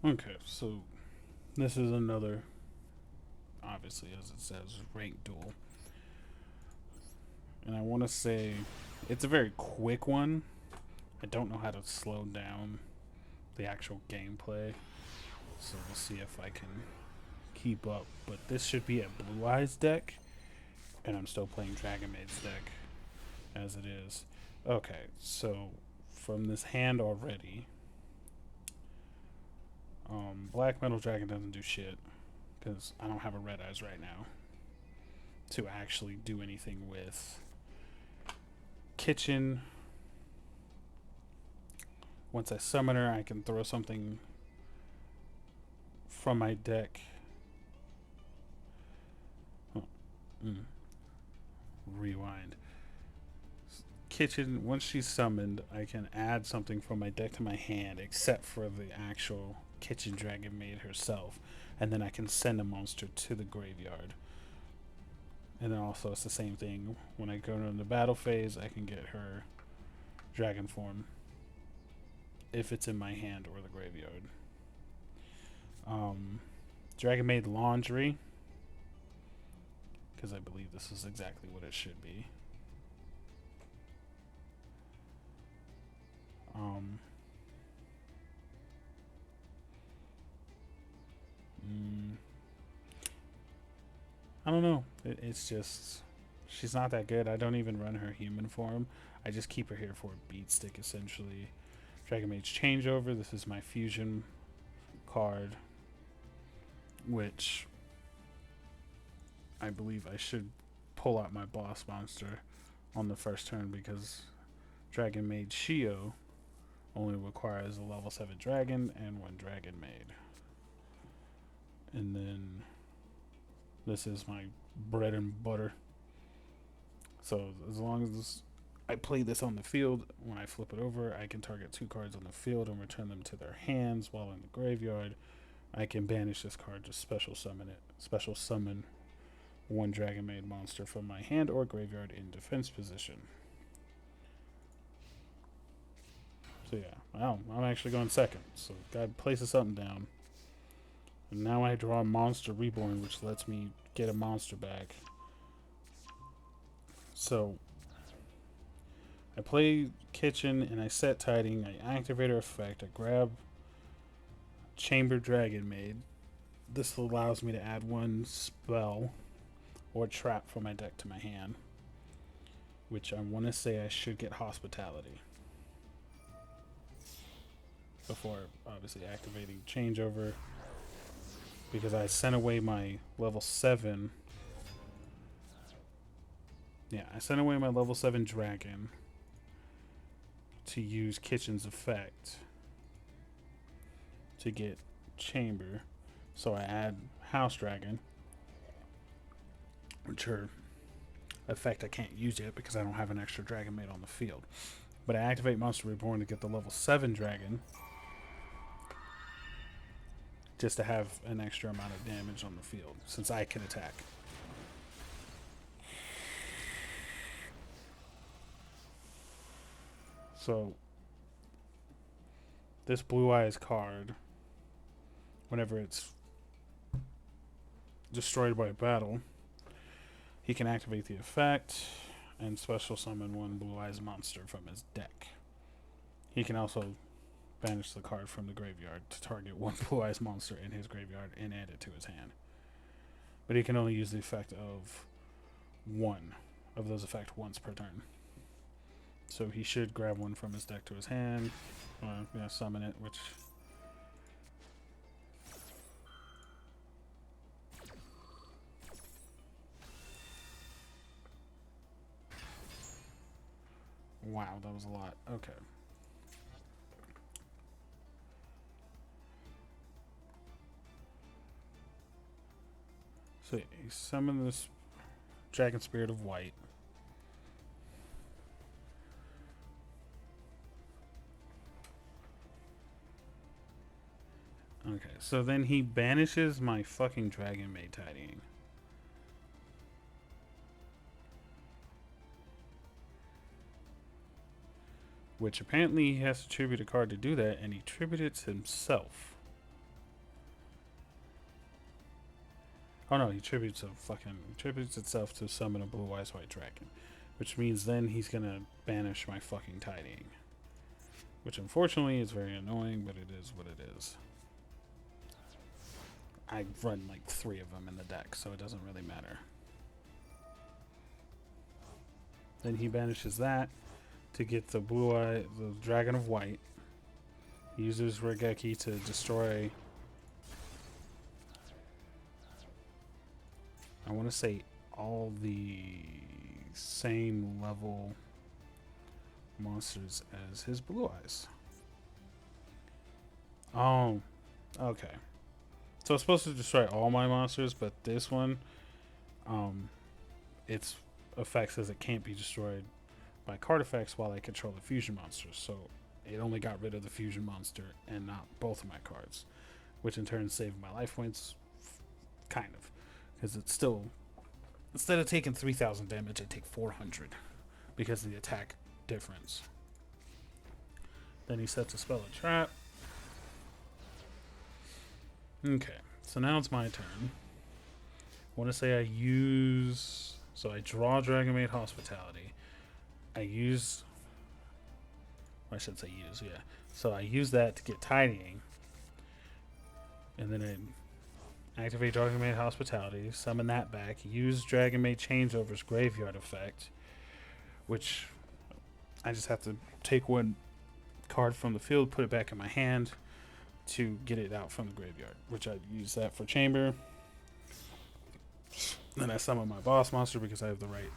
Okay, so this is another, obviously, as it says, rank duel. And I want to say it's a very quick one. I don't know how to slow down the actual gameplay, so we'll see if I can keep up. But this should be a Blue Eyes deck, and I'm still playing dragonmaid's deck as it is. Okay, so from this hand already, Black Metal Dragon doesn't do shit because I don't have a Red Eyes right now to actually do anything with. Kitchen. Once I summon her, I can throw something from my deck. Oh, mm, rewind. Kitchen, once she's summoned, I can add something from my deck to my hand, except for the actual Kitchen Dragon Maid herself. And then I can send a monster to the graveyard. And then also, it's the same thing. When I go into the battle phase, I can get her dragon form if it's in my hand or the graveyard. Um, Dragon Maid Laundry, because I believe this is exactly what it should be. Um, mm, I don't know. It's just she's not that good. I don't even run her human form. I just keep her here for a beat stick essentially. Dragon Mage Changeover. This is my fusion card, which I believe I should pull out my boss monster on the first turn because Dragon Maid Shio only requires a level 7 dragon and 1 dragon maid. And then this is my bread and butter. So as long as I play this on the field, when I flip it over, I can target 2 cards on the field and return them to their hands while in the graveyard. I can banish this card, just special summon it. Special summon 1 Dragon Maid monster from my hand or graveyard in defense position. So yeah, wow, I'm actually going second. So God places something down. And now I draw a Monster Reborn, which lets me get a monster back. So I play Kitchen and I set Tiding. I activate her effect. I grab Chamber Dragon Maid. This allows me to add 1 spell or trap from my deck to my hand, which I want to say I should get Hospitality before obviously activating Changeover, because I sent away my level 7. Yeah, I sent away my level 7 dragon to use Kitchen's effect to get Chamber. So I add House Dragon, which her effect I can't use yet because I don't have an extra Dragon Maid on the field. But I activate Monster Reborn to get the level 7 dragon, just to have an extra amount of damage on the field since I can attack. So this Blue Eyes card, whenever it's destroyed by battle, he can activate the effect and special summon 1 Blue Eyes monster from his deck. He can also banish the card from the graveyard to target 1 Blue Eyes monster in his graveyard and add it to his hand. But he can only use the effect of 1 of those effects once per turn. So he should grab 1 from his deck to his hand, summon it, which wow, that was a lot. Okay. So yeah, he summoned this Dragon Spirit of White. Okay, so then he banishes my fucking Dragon Maid Tidying. Which apparently he has to tribute a card to do that, and he tributes himself. Oh no, he tributes itself to summon a blue eyes white dragon, which means then he's gonna banish my fucking tidying, which unfortunately is very annoying, but it is what it is. I run like 3 of them in the deck, so it doesn't really matter. Then he banishes that to get the the dragon of white. He uses Regeki to destroy. I want to say all the same level monsters as his blue eyes. Oh, okay. So it's supposed to destroy all my monsters, but this one, its effect says it can't be destroyed by card effects while I control the fusion monsters. So it only got rid of the fusion monster and not both of my cards, which in turn saved my life points, kind of, because it's still, instead of taking 3,000 damage, I take 400 because of the attack difference. Then he sets a spell and trap. Okay, so now it's my turn. I want to say I use... So I draw dragonmaid Hospitality. I use... I shouldn't say use, yeah. So I use that to get tidying. And then I activate dragonmaid Hospitality, summon that back, use dragonmaid Changeover's graveyard effect, which I just have to take one card from the field, put it back in my hand to get it out from the graveyard, which I use that for chamber. Then I summon my boss monster because I have the right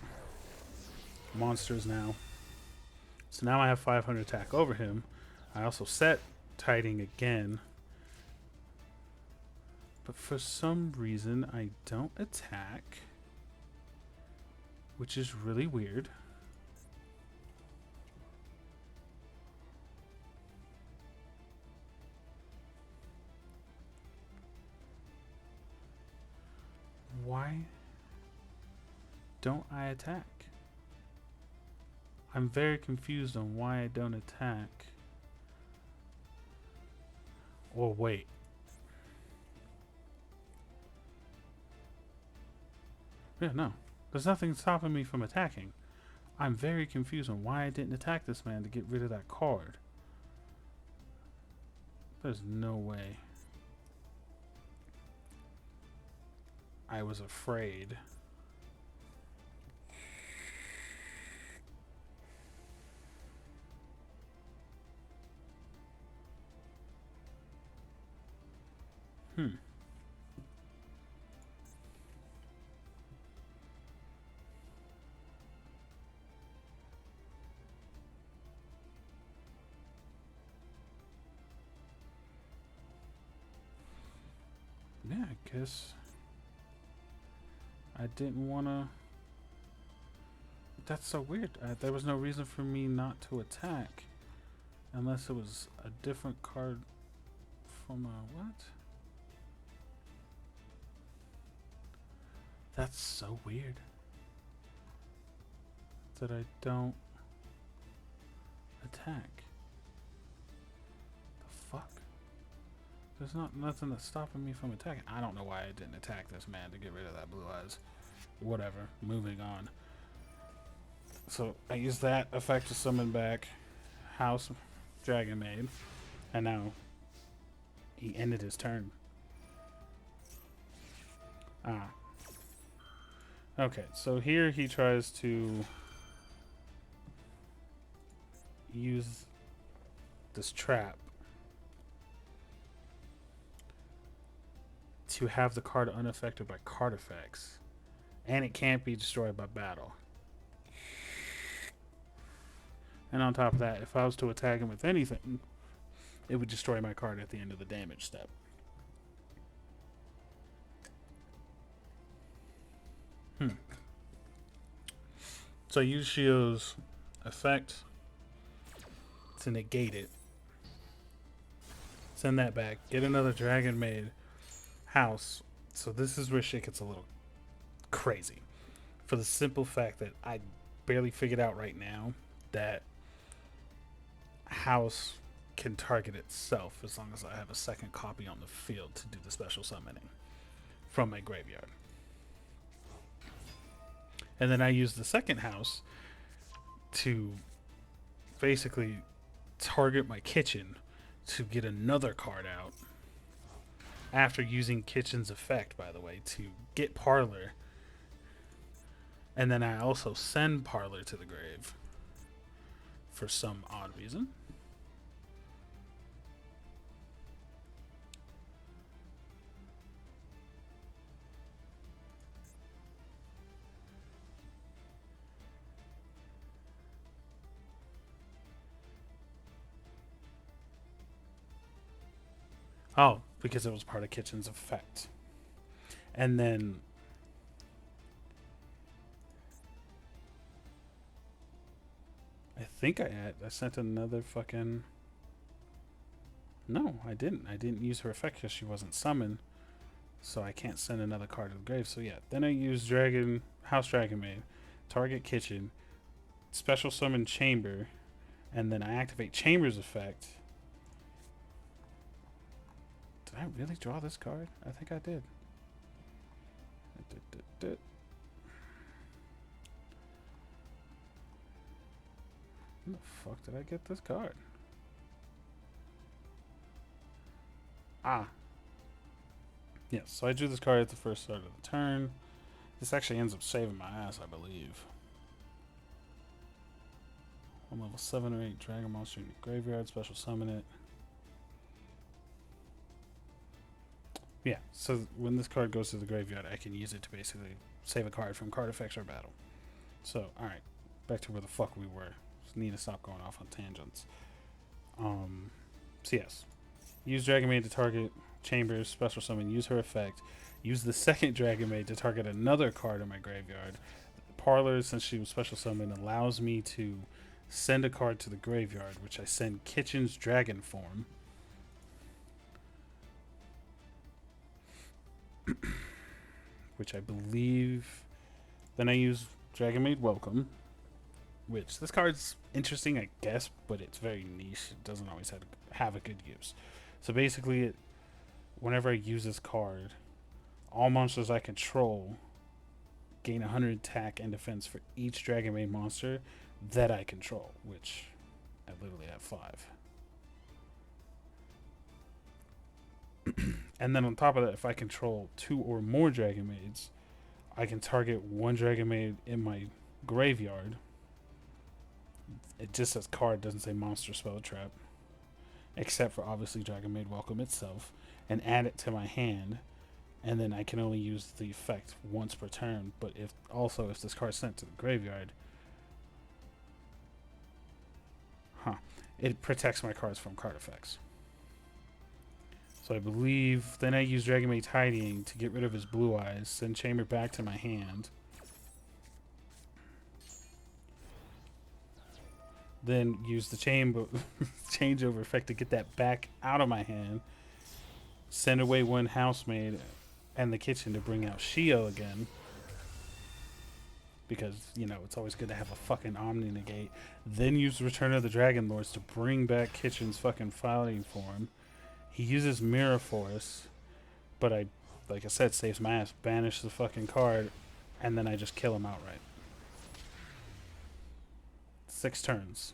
monsters now. So now I have 500 attack over him. I also set tiding again, but for some reason I don't attack, which is really weird. Why don't I attack? I'm very confused on why I don't attack. Or wait. Yeah, no. There's nothing stopping me from attacking. I'm very confused on why I didn't attack this man to get rid of that card. There's no way. I was afraid. Yeah, I guess I didn't want to. That's so weird. There was no reason for me not to attack unless it was a different card from what? That's so weird that I don't attack. The fuck? There's nothing that's stopping me from attacking. I don't know why I didn't attack this man to get rid of that blue eyes. Whatever. Moving on. So I use that effect to summon back House Dragon Maid, and now he ended his turn. Okay, so here he tries to use this trap to have the card unaffected by card effects, and it can't be destroyed by battle. And on top of that, if I was to attack him with anything, it would destroy my card at the end of the damage step. So I use Shio's effect to negate it. Send that back. Get another Dragon Maid house. So this is where shit gets a little crazy. For the simple fact that I barely figured out right now that house can target itself as long as I have a second copy on the field to do the special summoning from my graveyard. And then I use the second house to basically target my kitchen to get another card out. After using kitchen's effect, by the way, to get parlor. And then I also send parlor to the grave for some odd reason. Oh, because it was part of kitchen's effect. And then I think I sent another fucking. No, I didn't. I didn't use her effect because she wasn't summoned, so I can't send another card to the grave. So yeah, then I use House Dragonmaid, target kitchen, special summon chamber, and then I activate chamber's effect. Did I really draw this card? I think I did. When the fuck did I get this card? Ah. Yes, so I drew this card at the first start of the turn. This actually ends up saving my ass, I believe. On level 7 or 8, dragon monster in your graveyard, special summon it. Yeah, so when this card goes to the graveyard, I can use it to basically save a card from card effects or battle. So, alright, back to where the fuck we were. Just need to stop going off on tangents. So yes, use Dragon Maid to target Chambers, special summon, use her effect. Use the second Dragon Maid to target another card in my graveyard. Parlor, since she was special summoned, allows me to send a card to the graveyard, which I send Kitchen's Dragon form. Which I believe. Then I use Dragon Maid Welcome, which this card's interesting, I guess, but it's very niche. It doesn't always have a good use. So basically, whenever I use this card, all monsters I control gain 100 attack and defense for each Dragon Maid monster that I control, which I literally have 5. And then on top of that, if I control 2 or more Dragon Maids, I can target one Dragon Maid in my graveyard. It just says card, doesn't say monster spell trap. Except for obviously Dragon Maid Welcome itself. And add it to my hand. And then I can only use the effect once per turn. But if this card's sent to the graveyard, it protects my cards from card effects. So I believe then I use Dragon Maid Tidying to get rid of his blue eyes, send Chamber back to my hand. Then use the changeover effect to get that back out of my hand. Send away one housemaid and the kitchen to bring out Shio again. Because, it's always good to have a fucking Omni negate. Then use Return of the Dragon Lords to bring back Kitchen's fucking fighting form. He uses Mirror Force, but like I said, saves my ass. Banish the fucking card, and then I just kill him outright. 6 turns.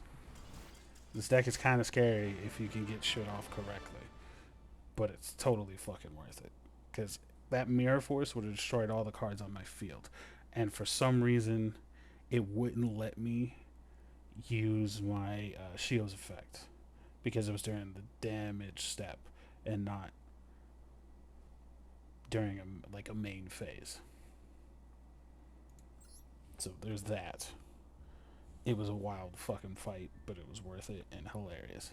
This deck is kind of scary if you can get shit off correctly, but it's totally fucking worth it. Because that Mirror Force would have destroyed all the cards on my field, and for some reason, it wouldn't let me use my Shio's effect because it was during the damage step and not during a main phase. So there's that. It was a wild fucking fight, but it was worth it and hilarious.